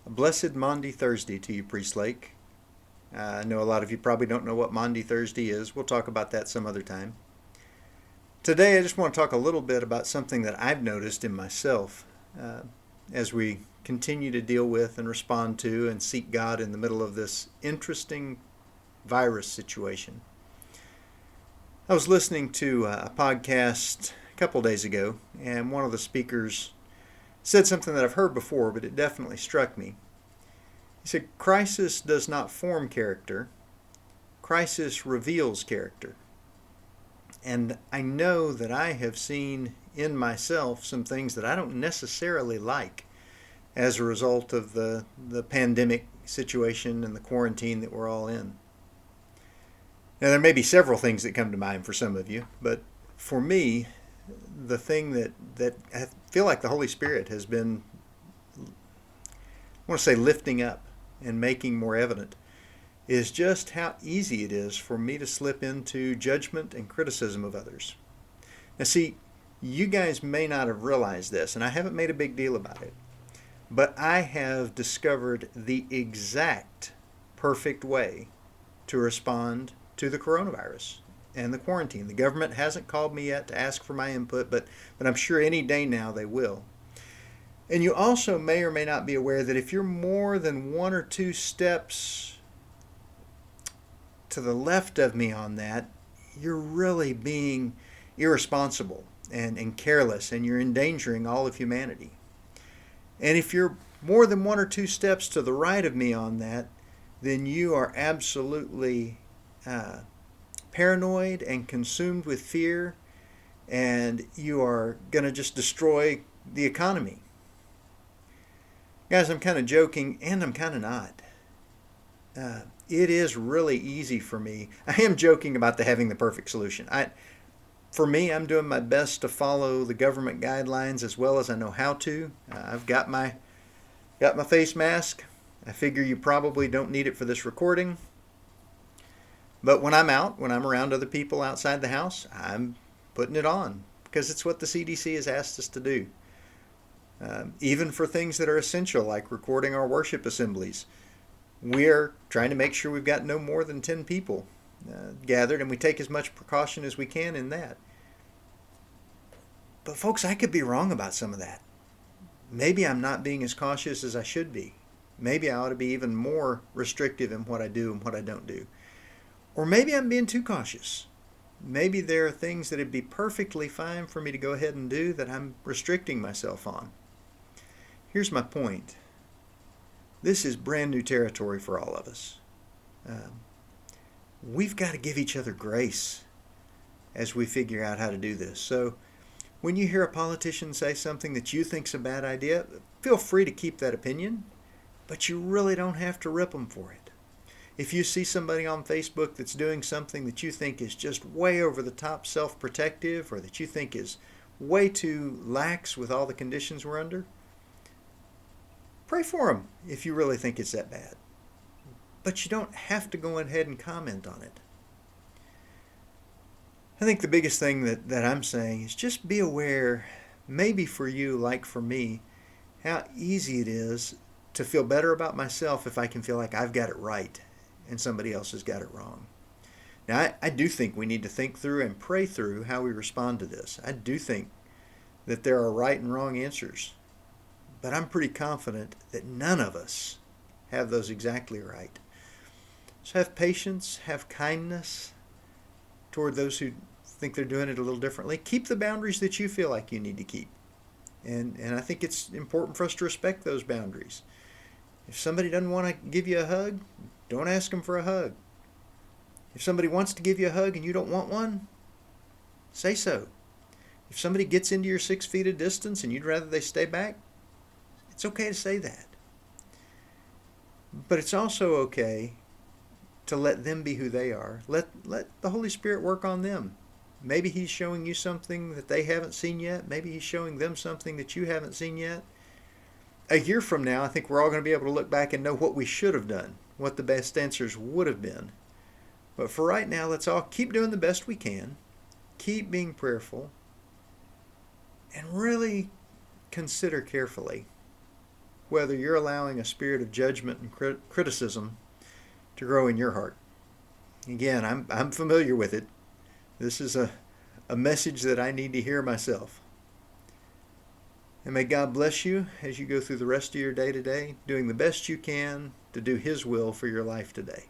A blessed Maundy Thursday to you, Priest Lake. I know a lot of you probably don't know what Maundy Thursday is. We'll talk about that some other time. Today, I just want to talk a little bit about something that I've noticed in myself as we continue to deal with and respond to and seek God in the middle of this interesting virus situation. I was listening to a podcast a couple days ago, and one of the speakers said something that I've heard before, but it definitely struck me. He said, "Crisis does not form character. Crisis reveals character." And I know that I have seen in myself some things that I don't necessarily like as a result of the pandemic situation and the quarantine that we're all in. Now, there may be several things that come to mind for some of you, but for me, the thing that I feel like the Holy Spirit has been, I want to say, lifting up and making more evident is just how easy it is for me to slip into judgment and criticism of others. Now, see, you guys may not have realized this, and I haven't made a big deal about it, but I have discovered the exact perfect way to respond to the coronavirus and the quarantine. The government hasn't called me yet to ask for my input, but I'm sure any day now they will. And you also may or may not be aware that if you're more than one or two steps to the left of me on that, you're really being irresponsible and careless, and you're endangering all of humanity. And if you're more than one or two steps to the right of me on that, then you are absolutely paranoid and consumed with fear, and you are going to just destroy the economy. Guys, I'm kind of joking, and I'm kind of not. It is really easy for me. I am joking about having the perfect solution. For me, I'm doing my best to follow the government guidelines as well as I know how to. I've got my face mask. I figure you probably don't need it for this recording. But when I'm around other people outside the house, I'm putting it on because it's what the CDC has asked us to do. Even for things that are essential, like recording our worship assemblies, we're trying to make sure we've got no more than 10 people gathered, and we take as much precaution as we can in that. But folks, I could be wrong about some of that. Maybe I'm not being as cautious as I should be. Maybe I ought to be even more restrictive in what I do and what I don't do. Or maybe I'm being too cautious. Maybe there are things that it'd be perfectly fine for me to go ahead and do that I'm restricting myself on. Here's my point. This is brand new territory for all of us. We've got to give each other grace as we figure out how to do this. So when you hear a politician say something that you think's a bad idea, feel free to keep that opinion, but you really don't have to rip them for it. If you see somebody on Facebook that's doing something that you think is just way over the top self-protective, or that you think is way too lax with all the conditions we're under, pray for them if you really think it's that bad. But you don't have to go ahead and comment on it. I think the biggest thing that I'm saying is just be aware, maybe for you like for me, how easy it is to feel better about myself if I can feel like I've got it right and somebody else has got it wrong. Now, I do think we need to think through and pray through how we respond to this. I do think that there are right and wrong answers, but I'm pretty confident that none of us have those exactly right. So have patience, have kindness toward those who think they're doing it a little differently. Keep the boundaries that you feel like you need to keep. And I think it's important for us to respect those boundaries. If somebody doesn't want to give you a hug, don't ask them for a hug. If somebody wants to give you a hug and you don't want one, say so. If somebody gets into your 6 feet of distance and you'd rather they stay back, it's okay to say that. But it's also okay to let them be who they are. Let the Holy Spirit work on them. Maybe He's showing you something that they haven't seen yet. Maybe He's showing them something that you haven't seen yet. A year from now, I think we're all going to be able to look back and know what we should have done, what the best answers would have been. But for right now, let's all keep doing the best we can, keep being prayerful, and really consider carefully whether you're allowing a spirit of judgment and criticism to grow in your heart. Again, I'm familiar with it. This is a message that I need to hear myself. And may God bless you as you go through the rest of your day today, doing the best you can to do His will for your life today.